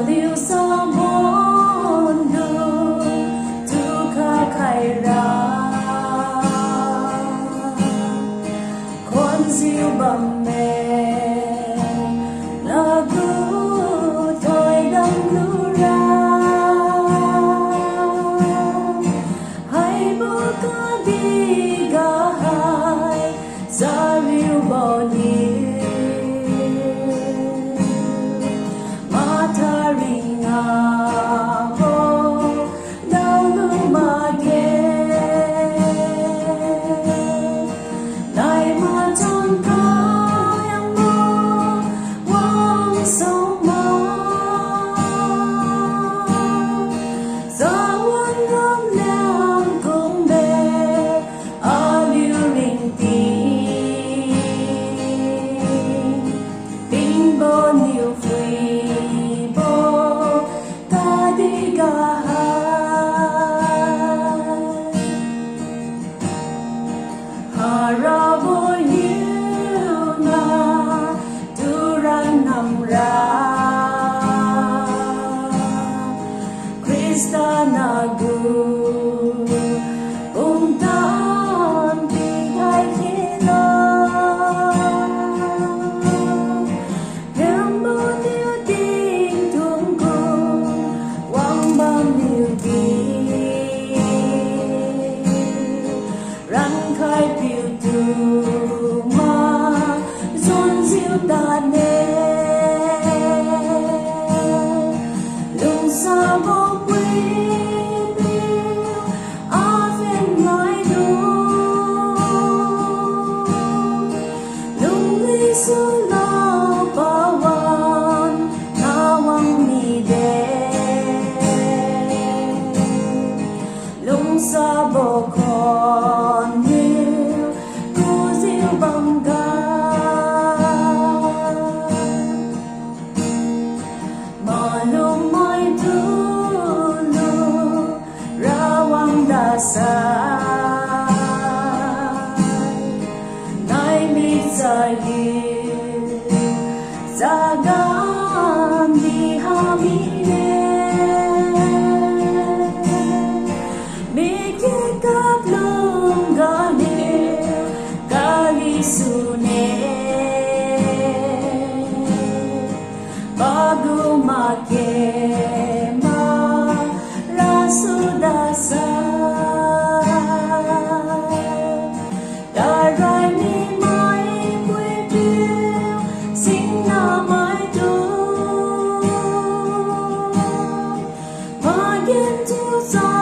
liu sa mundo duka khaira kon siêu bằng mẹ lagu thôi đâm lưu ra hay buka đi ga hai za liu bao nhiêu sa bộ còn nhiều cô diêu bằng ga mà nung mai dulu rawang dasar nai mi zahir zagan di hamile bago makema rasudasa darai ni mai quê tiêu sinh na mai tu ma gen tu sa